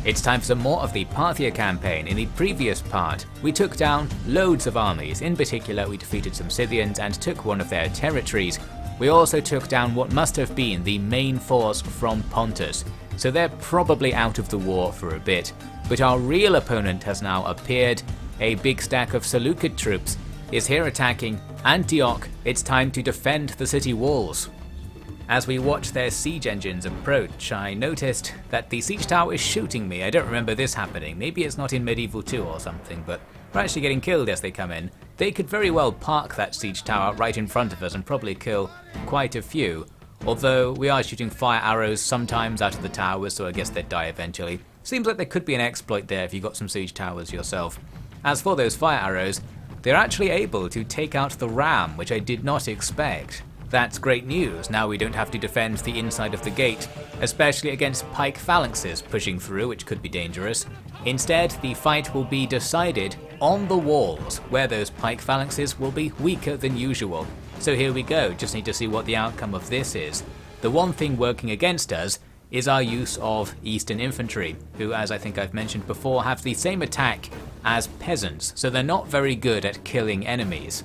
It's time for some more of the Parthia campaign. In the previous part, we took down loads of armies. In particular, we defeated some Scythians and took one of their territories. We also took down what must have been the main force from Pontus, so they're probably out of the war for a bit. But our real opponent has now appeared. A big stack of Seleucid troops is here attacking Antioch. It's time to defend the city walls. As we watch their siege engines approach, I noticed that the siege tower is shooting me. I don't remember this happening. Maybe it's not in Medieval 2 or something, but we're actually getting killed as they come in. They could very well park that siege tower right in front of us and probably kill quite a few. Although we are shooting fire arrows sometimes out of the towers, so I guess they'd die eventually. Seems like there could be an exploit there if you got some siege towers yourself. As for those fire arrows, they're actually able to take out the ram, which I did not expect. That's great news. Now we don't have to defend the inside of the gate, especially against pike phalanxes pushing through, which could be dangerous. Instead, the fight will be decided on the walls, where those pike phalanxes will be weaker than usual. So here we go, just need to see what the outcome of this is. The one thing working against us is our use of Eastern infantry, who, as I think I've mentioned before, have the same attack as peasants, so they're not very good at killing enemies.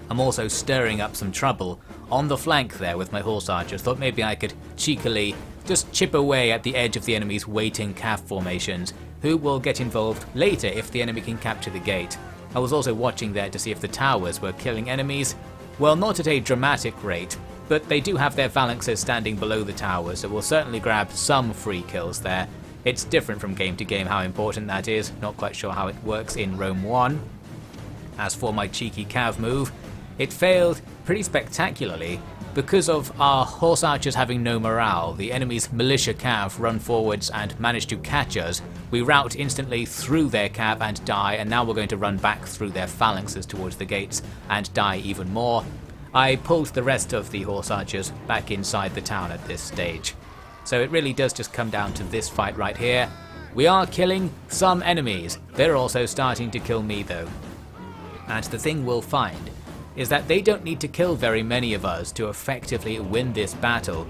I'm also stirring up some trouble on the flank there with my horse archers. Thought maybe I could cheekily just chip away at the edge of the enemy's waiting cav formations, who will get involved later if the enemy can capture the gate. I was also watching there to see if the towers were killing enemies. Well, not at a dramatic rate, but they do have their phalanxes standing below the towers, so we'll certainly grab some free kills there. It's different from game to game how important that is. Not quite sure how it works in Rome 1. As for my cheeky cav move, it failed pretty spectacularly. Because of our horse archers having no morale, the enemy's militia cav run forwards and manage to catch us. We rout instantly through their cav and die, and now we're going to run back through their phalanxes towards the gates and die even more. I pulled the rest of the horse archers back inside the town at this stage. So it really does just come down to this fight right here. We are killing some enemies. They're also starting to kill me though. And the thing we'll find is that they don't need to kill very many of us to effectively win this battle,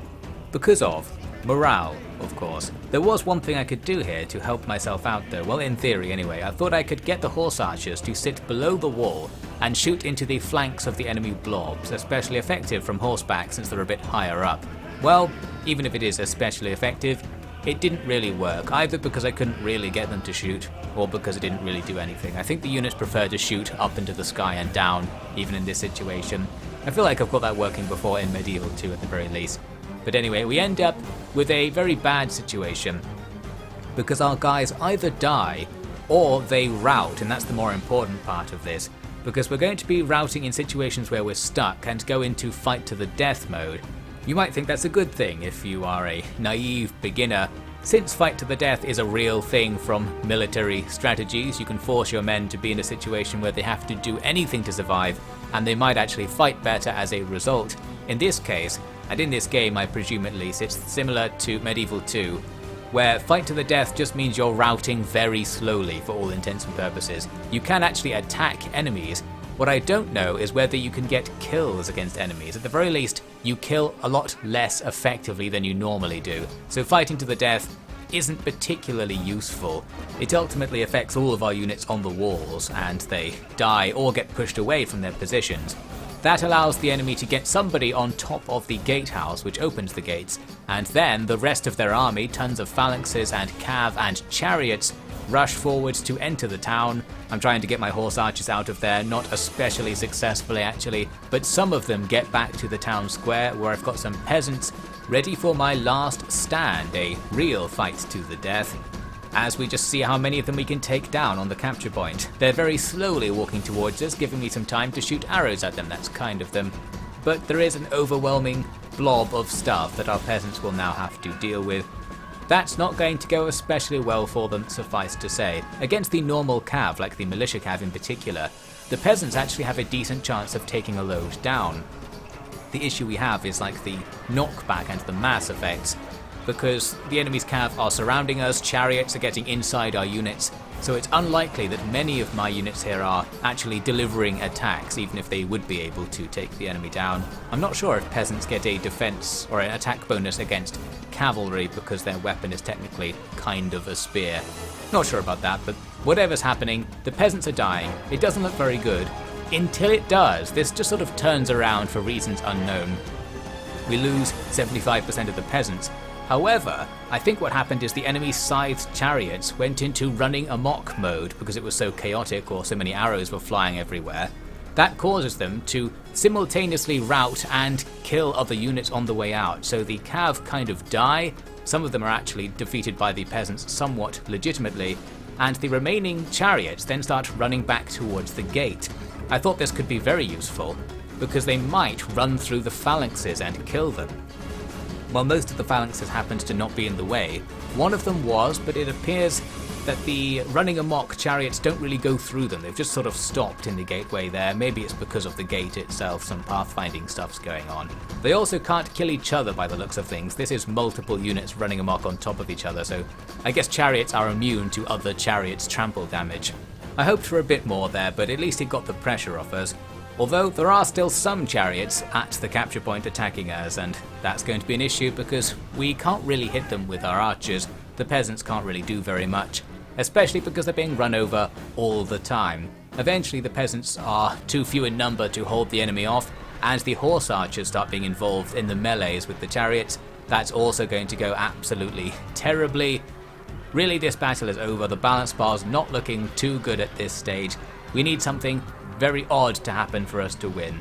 because of morale, of course. There was one thing I could do here to help myself out though, well in theory anyway. I thought I could get the horse archers to sit below the wall and shoot into the flanks of the enemy blobs, especially effective from horseback since they're a bit higher up. Well, even if it is especially effective, it didn't really work, either because I couldn't really get them to shoot, or because it didn't really do anything. I think the units prefer to shoot up into the sky and down, even in this situation. I feel like I've got that working before in Medieval 2 at the very least. But anyway, we end up with a very bad situation, because our guys either die, or they rout, and that's the more important part of this, because we're going to be routing in situations where we're stuck and go into fight to the death mode. You might think that's a good thing if you are a naive beginner. Since fight to the death is a real thing from military strategies, you can force your men to be in a situation where they have to do anything to survive, and they might actually fight better as a result. In this case, and in this game I presume at least, it's similar to Medieval 2, where fight to the death just means you're routing very slowly for all intents and purposes. You can actually attack enemies. What I don't know is whether you can get kills against enemies. At the very least, you kill a lot less effectively than you normally do. So fighting to the death isn't particularly useful. It ultimately affects all of our units on the walls, and they die or get pushed away from their positions. That allows the enemy to get somebody on top of the gatehouse, which opens the gates, and then the rest of their army, tons of phalanxes and cav and chariots, rush forwards to enter the town. I'm trying to get my horse archers out of there, not especially successfully actually, but some of them get back to the town square where I've got some peasants ready for my last stand, a real fight to the death, as we just see how many of them we can take down on the capture point. They're very slowly walking towards us, giving me some time to shoot arrows at them, that's kind of them. But there is an overwhelming blob of stuff that our peasants will now have to deal with. That's not going to go especially well for them, suffice to say. Against the normal cav, like the militia cav in particular, the peasants actually have a decent chance of taking a load down. The issue we have is like the knockback and the mass effects. because the enemy's cav are surrounding us, chariots are getting inside our units, so it's unlikely that many of my units here are actually delivering attacks, even if they would be able to take the enemy down. I'm not sure if peasants get a defense or an attack bonus against cavalry because their weapon is technically kind of a spear. Not sure about that, but whatever's happening, the peasants are dying. It doesn't look very good. Until it does, this just sort of turns around for reasons unknown. We lose 75% of the peasants. However, I think what happened is the enemy's scythed chariots went into running amok mode because it was so chaotic, or so many arrows were flying everywhere. That causes them to simultaneously rout and kill other units on the way out, so the cav kind of die. Some of them are actually defeated by the peasants somewhat legitimately, and the remaining chariots then start running back towards the gate. I thought this could be very useful, because they might run through the phalanxes and kill them. Well, most of the phalanxes happened to not be in the way. One of them was, but it appears that the running amok chariots don't really go through them. They've just sort of stopped in the gateway there. Maybe it's because of the gate itself, some pathfinding stuff's going on. They also can't kill each other by the looks of things. This is multiple units running amok on top of each other, so I guess chariots are immune to other chariots' trample damage. I hoped for a bit more there, but at least it got the pressure off us. Although there are still some chariots at the capture point attacking us, and that's going to be an issue because we can't really hit them with our archers. The peasants can't really do very much, especially because they're being run over all the time. Eventually the peasants are too few in number to hold the enemy off, and the horse archers start being involved in the melees with the chariots. That's also going to go absolutely terribly. Really, this battle is over. The balance bar's not looking too good at this stage. We need something very odd to happen for us to win.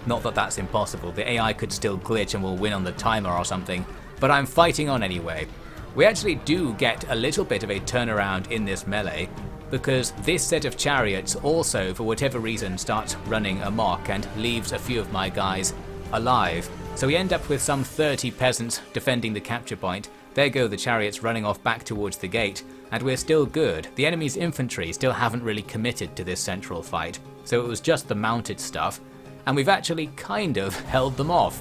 Not that that's impossible. The AI could still glitch and we'll win on the timer or something, but I'm fighting on anyway. We actually do get a little bit of a turnaround in this melee, because this set of chariots also, for whatever reason, starts running amok and leaves a few of my guys alive. So we end up with some 30 peasants defending the capture point. There go the chariots running off back towards the gate, and we're still good. The enemy's infantry still haven't really committed to this central fight, so it was just the mounted stuff, and we've actually kind of held them off.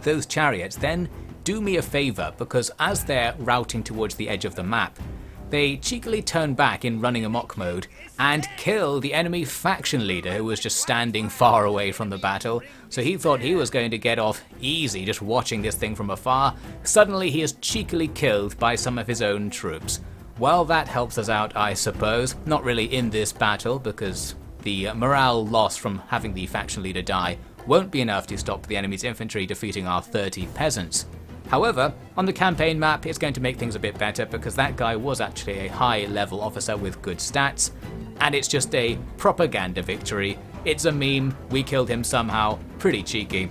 Those chariots then do me a favour, because as they're routing towards the edge of the map, they cheekily turn back in running amok mode and kill the enemy faction leader who was just standing far away from the battle. So he thought he was going to get off easy just watching this thing from afar. Suddenly he is cheekily killed by some of his own troops. Well, that helps us out, I suppose. Not really in this battle, because the morale loss from having the faction leader die won't be enough to stop the enemy's infantry defeating our 30 peasants. However, on the campaign map, it's going to make things a bit better because that guy was actually a high-level officer with good stats, and it's just a propaganda victory. It's a meme, we killed him somehow, pretty cheeky.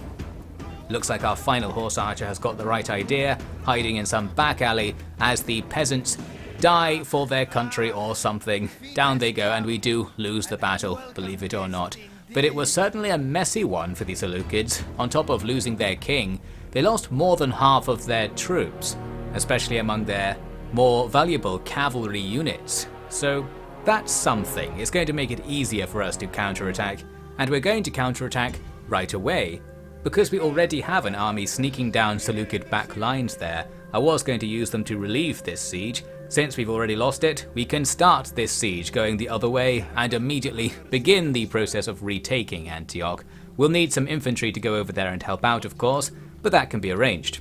Looks like our final horse archer has got the right idea, hiding in some back alley as the peasants die for their country or something. Down they go, and we do lose the battle, believe it or not. But it was certainly a messy one for the Seleucids. On top of losing their king, they lost more than half of their troops, especially among their more valuable cavalry units. So that's something. It's going to make it easier for us to counterattack, and we're going to counterattack right away. Because we already have an army sneaking down Seleucid back lines there, I was going to use them to relieve this siege. Since we've already lost it, we can start this siege going the other way and immediately begin the process of retaking Antioch. We'll need some infantry to go over there and help out, of course, but that can be arranged.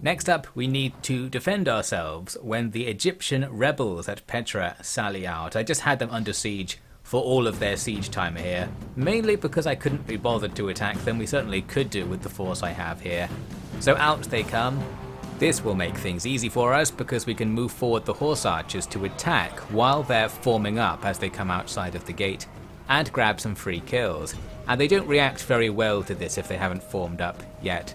Next up, we need to defend ourselves when the Egyptian rebels at Petra sally out. I just had them under siege for all of their siege time here, mainly because I couldn't be bothered to attack them. We certainly could do with the force I have here. So out they come. This will make things easy for us because we can move forward the horse archers to attack while they're forming up as they come outside of the gate, and grab some free kills. And they don't react very well to this if they haven't formed up yet,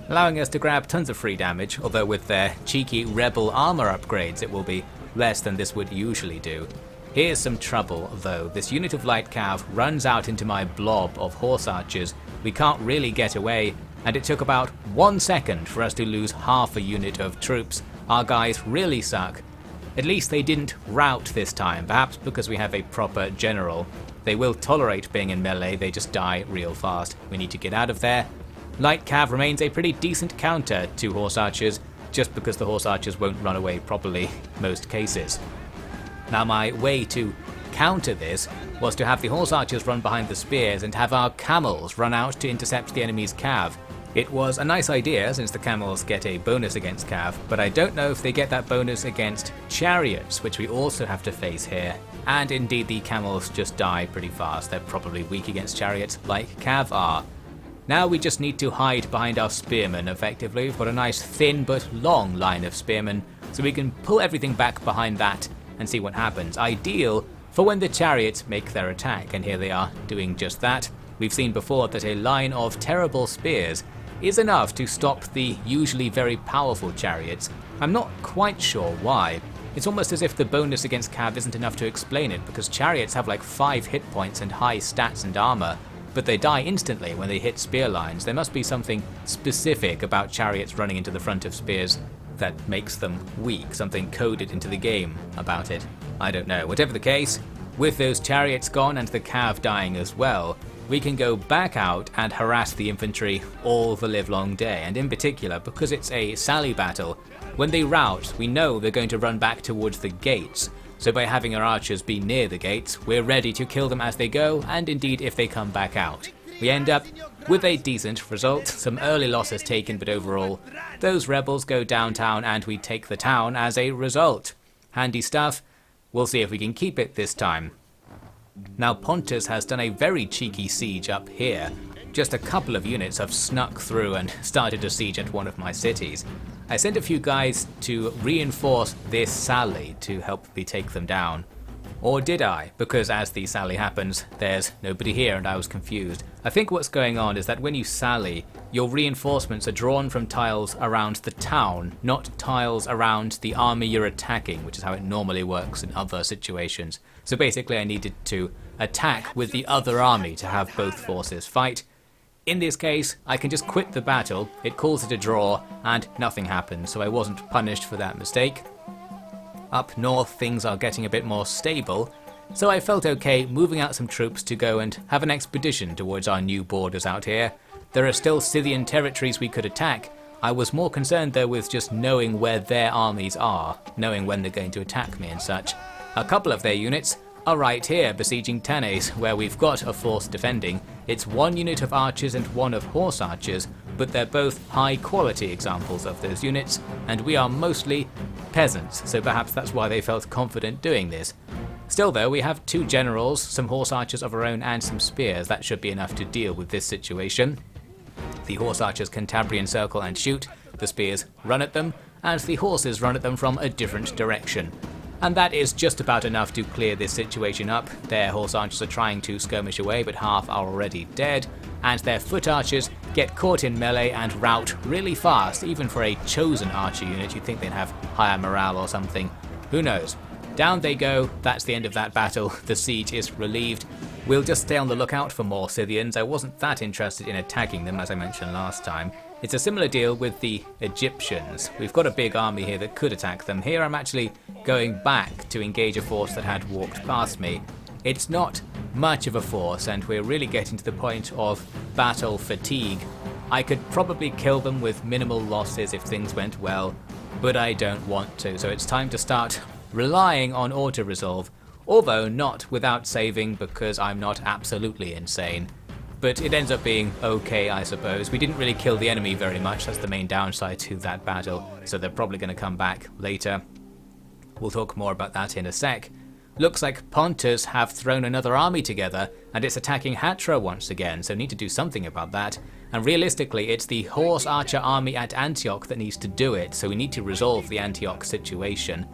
allowing us to grab tons of free damage, although with their cheeky rebel armor upgrades it will be less than this would usually do. Here's some trouble though. This unit of light cav runs out into my blob of horse archers. We can't really get away, and it took about 1 second for us to lose half a unit of troops. Our guys really suck. At least they didn't rout this time, perhaps because we have a proper general. They will tolerate being in melee, they just die real fast. We need to get out of there. Light cav remains a pretty decent counter to horse archers, just because the horse archers won't run away properly most cases. Now my way to counter this was to have the horse archers run behind the spears and have our camels run out to intercept the enemy's cav. It was a nice idea since the camels get a bonus against cav, but I don't know if they get that bonus against chariots, which we also have to face here. And indeed the camels just die pretty fast, they're probably weak against chariots like cav are. Now we just need to hide behind our spearmen effectively. We've got a nice thin but long line of spearmen, so we can pull everything back behind that and see what happens. Ideal for when the chariots make their attack, and here they are doing just that. We've seen before that a line of terrible spears is enough to stop the usually very powerful chariots. I'm not quite sure why. It's almost as if the bonus against cav isn't enough to explain it, because chariots have like 5 hit points and high stats and armor, but they die instantly when they hit spear lines. There must be something specific about chariots running into the front of spears that makes them weak, something coded into the game about it. I don't know. Whatever the case, with those chariots gone and the cav dying as well, we can go back out and harass the infantry all the livelong day, and in particular, because it's a sally battle, when they rout, we know they're going to run back towards the gates, so by having our archers be near the gates, we're ready to kill them as they go, and indeed if they come back out. We end up with a decent result, some early losses taken, but overall, those rebels go downtown and we take the town as a result. Handy stuff. We'll see if we can keep it this time. Now Pontus has done a very cheeky siege up here. Just a couple of units have snuck through and started a siege at one of my cities. I sent a few guys to reinforce this sally to help me take them down. Or did I? Because as the sally happens, there's nobody here and I was confused. I think what's going on is that when you sally, your reinforcements are drawn from tiles around the town, not tiles around the army you're attacking, which is how it normally works in other situations. So basically I needed to attack with the other army to have both forces fight. In this case, I can just quit the battle, it calls it a draw, and nothing happens, so I wasn't punished for that mistake. Up north things are getting a bit more stable, so I felt okay moving out some troops to go and have an expedition towards our new borders out here. There are still Scythian territories we could attack. I was more concerned though with just knowing where their armies are, knowing when they're going to attack me and such. A couple of their units are right here besieging Tannes, where we've got a force defending. It's 1 unit of archers and 1 of horse archers, but they're both high quality examples of those units, and we are mostly peasants, so perhaps that's why they felt confident doing this. Still though, we have 2 generals, some horse archers of our own and some spears. That should be enough to deal with this situation. The horse archers Cantabrian circle and shoot, the spears run at them, and the horses run at them from a different direction. And that is just about enough to clear this situation up. Their horse archers are trying to skirmish away, but half are already dead, and their foot archers get caught in melee and rout really fast. Even for a chosen archer unit, you'd think they'd have higher morale or something. Who knows? Down they go. That's the end of that battle. The siege is relieved. We'll just stay on the lookout for more Scythians. I wasn't that interested in attacking them, as I mentioned last time. It's a similar deal with the Egyptians. We've got a big army here that could attack them. Here I'm actually going back to engage a force that had walked past me. It's not much of a force, and we're really getting to the point of battle fatigue. I could probably kill them with minimal losses if things went well, but I don't want to, so it's time to start relying on auto-resolve, although not without saving because I'm not absolutely insane. But it ends up being okay, I suppose. We didn't really kill the enemy very much, that's the main downside to that battle, so they're probably going to come back later. We'll talk more about that in a sec. Looks like Pontus have thrown another army together, and it's attacking Hatra once again, so need to do something about that. And realistically, it's the horse archer army at Antioch that needs to do it, so we need to resolve the Antioch situation.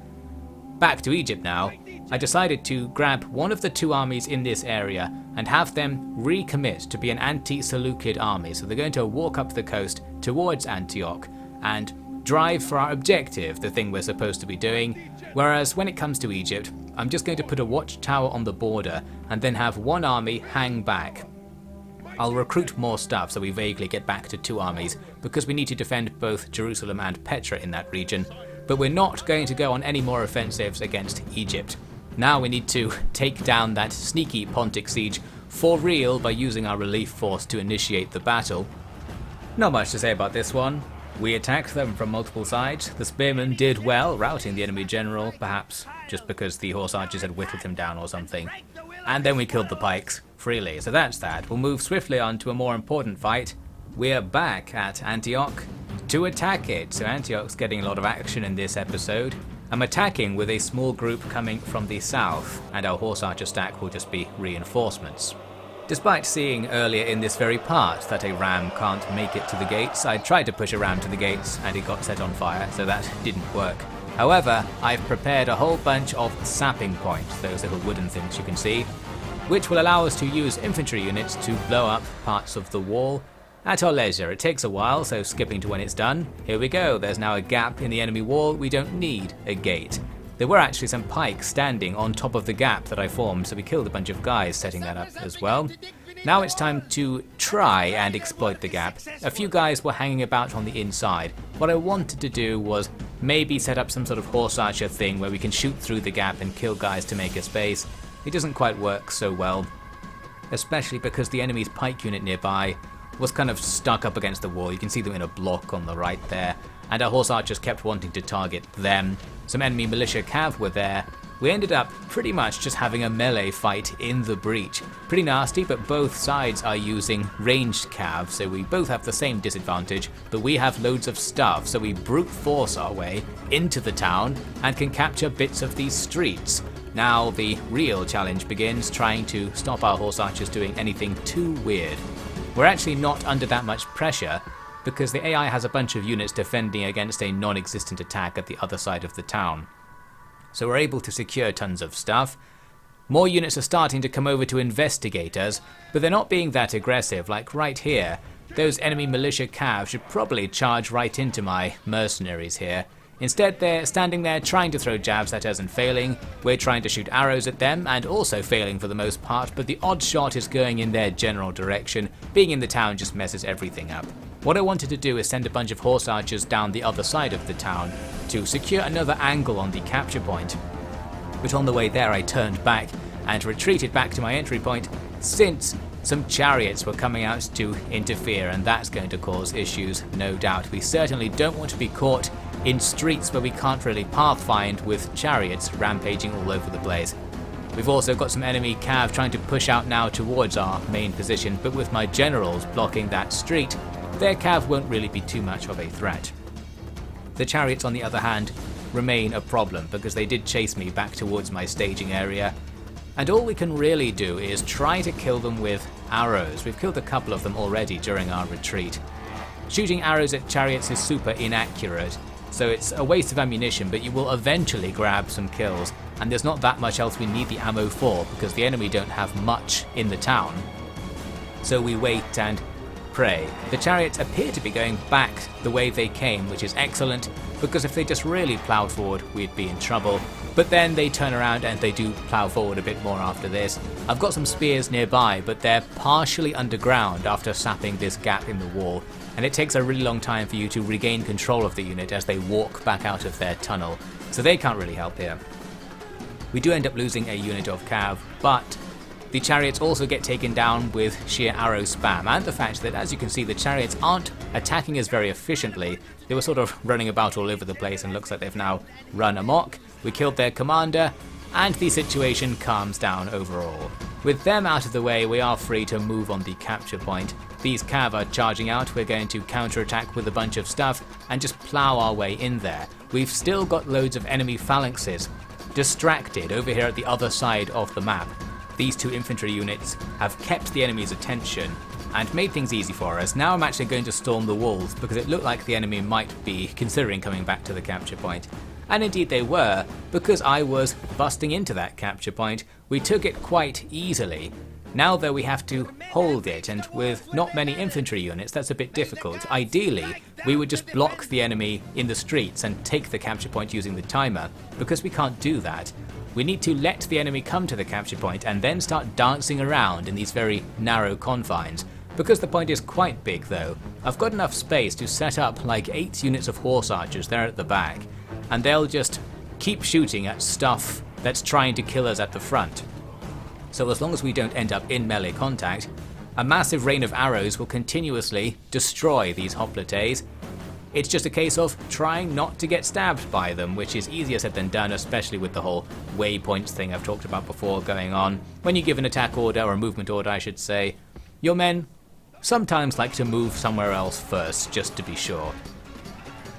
Back to Egypt now. I decided to grab one of the 2 armies in this area and have them recommit to be an anti-Seleucid army. So they're going to walk up the coast towards Antioch and drive for our objective, the thing we're supposed to be doing. Whereas when it comes to Egypt, I'm just going to put a watchtower on the border and then have 1 army hang back. I'll recruit more stuff so we vaguely get back to 2 armies because we need to defend both Jerusalem and Petra in that region. But we're not going to go on any more offensives against Egypt. Now we need to take down that sneaky Pontic siege for real by using our relief force to initiate the battle. Not much to say about this one. We attacked them from multiple sides. The spearmen did well, routing the enemy general, perhaps just because the horse archers had whittled him down or something. And then we killed the pikes freely, so that's that. We'll move swiftly on to a more important fight. We're back at Antioch to attack it, so Antioch's getting a lot of action in this episode. I'm attacking with a small group coming from the south, and our horse archer stack will just be reinforcements. Despite seeing earlier in this very part that a ram can't make it to the gates, I tried to push a ram to the gates and it got set on fire, so that didn't work. However, I've prepared a whole bunch of sapping points, those little wooden things you can see, which will allow us to use infantry units to blow up parts of the wall at our leisure. It takes a while, so skipping to when it's done. Here we go, there's now a gap in the enemy wall, we don't need a gate. There were actually some pikes standing on top of the gap that I formed, so we killed a bunch of guys setting that up as well. Now it's time to try and exploit the gap. A few guys were hanging about on the inside. What I wanted to do was maybe set up some sort of horse archer thing where we can shoot through the gap and kill guys to make a space. It doesn't quite work so well, especially because the enemy's pike unit nearby was kind of stuck up against the wall. You can see them in a block on the right there, and our horse archers kept wanting to target them. Some enemy militia cav were there. We ended up pretty much just having a melee fight in the breach. Pretty nasty, but both sides are using ranged cav, so we both have the same disadvantage, but we have loads of stuff, so we brute force our way into the town and can capture bits of these streets. Now the real challenge begins, trying to stop our horse archers doing anything too weird. We're actually not under that much pressure, because the AI has a bunch of units defending against a non-existent attack at the other side of the town. So we're able to secure tons of stuff. More units are starting to come over to investigate us, but they're not being that aggressive, like right here. Those enemy militia cav should probably charge right into my mercenaries here. Instead, they're standing there trying to throw jabs at us and failing. We're trying to shoot arrows at them and also failing for the most part, but the odd shot is going in their general direction. Being in the town just messes everything up. What I wanted to do is send a bunch of horse archers down the other side of the town to secure another angle on the capture point. But on the way there I turned back and retreated back to my entry point, since some chariots were coming out to interfere, and that's going to cause issues, no doubt. We certainly don't want to be caught in streets where we can't really pathfind with chariots rampaging all over the place. We've also got some enemy cav trying to push out now towards our main position, but with my generals blocking that street, their cav won't really be too much of a threat. The chariots, on the other hand, remain a problem because they did chase me back towards my staging area, and all we can really do is try to kill them with arrows. We've killed a couple of them already during our retreat. Shooting arrows at chariots is super inaccurate, so it's a waste of ammunition, but you will eventually grab some kills, and there's not that much else we need the ammo for because the enemy don't have much in the town. So we wait and pray. The chariots appear to be going back the way they came, which is excellent, because if they just really ploughed forward, we'd be in trouble. But then they turn around and they do plough forward a bit more after this. I've got some spears nearby, but they're partially underground after sapping this gap in the wall, and it takes a really long time for you to regain control of the unit as they walk back out of their tunnel, so they can't really help here. We do end up losing a unit of cav, but the chariots also get taken down with sheer arrow spam, and the fact that, as you can see, the chariots aren't attacking us very efficiently. They were sort of running about all over the place, and looks like they've now run amok. We killed their commander, and the situation calms down overall. With them out of the way, we are free to move on the capture point. These cav are charging out. We're going to counterattack with a bunch of stuff and just plough our way in there. We've still got loads of enemy phalanxes distracted over here at the other side of the map. These two infantry units have kept the enemy's attention and made things easy for us. Now I'm actually going to storm the walls because it looked like the enemy might be considering coming back to the capture point. And indeed they were, because I was busting into that capture point. We took it quite easily. Now though we have to hold it, and with not many infantry units that's a bit difficult. Ideally we would just block the enemy in the streets and take the capture point using the timer. Because we can't do that, we need to let the enemy come to the capture point and then start dancing around in these very narrow confines. Because the point is quite big though, I've got enough space to set up like 8 units of horse archers there at the back, and they'll just keep shooting at stuff that's trying to kill us at the front. So as long as we don't end up in melee contact, A massive rain of arrows will continuously destroy these hoplites. It's just a case of trying not to get stabbed by them, which is easier said than done, especially with the whole waypoints thing I've talked about before going on. When you give an attack order, or a movement order I should say, your men sometimes like to move somewhere else first, just to be sure.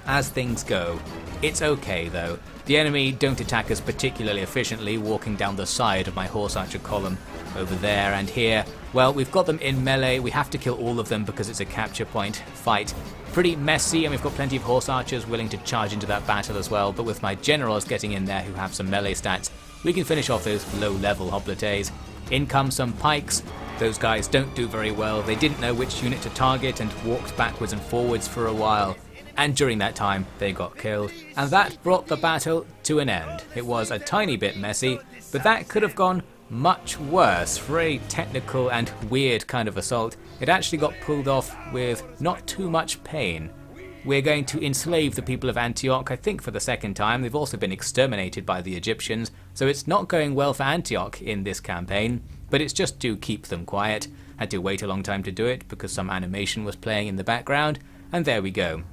As things go, it's okay though. The enemy don't attack us particularly efficiently, walking down the side of my horse archer column over there and here. Well, we've got them in melee, we have to kill all of them because it's a capture point fight. Pretty messy, and we've got plenty of horse archers willing to charge into that battle as well, but with my generals getting in there who have some melee stats, we can finish off those low level hoplites. In come some pikes. Those guys don't do very well, they didn't know which unit to target and walked backwards and forwards for a while. And during that time, they got killed. And that brought the battle to an end. It was a tiny bit messy, but that could have gone much worse. For a technical and weird kind of assault, it actually got pulled off with not too much pain. We're going to enslave the people of Antioch, I think for the second time. They've also been exterminated by the Egyptians, so it's not going well for Antioch in this campaign, but it's just to keep them quiet. Had to wait a long time to do it because some animation was playing in the background, and there we go.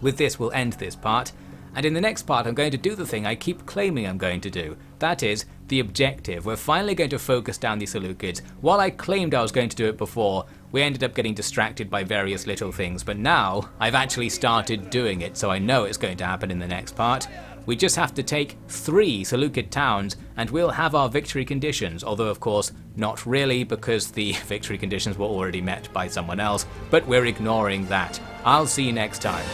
With this we'll end this part, and in the next part I'm going to do the thing I keep claiming I'm going to do. That is, the objective. We're finally going to focus down the Seleucids. While I claimed I was going to do it before, we ended up getting distracted by various little things, but now I've actually started doing it, so I know it's going to happen in the next part. We just have to take 3 Seleucid towns and we'll have our victory conditions, although of course not really because the victory conditions were already met by someone else, but we're ignoring that. I'll see you next time.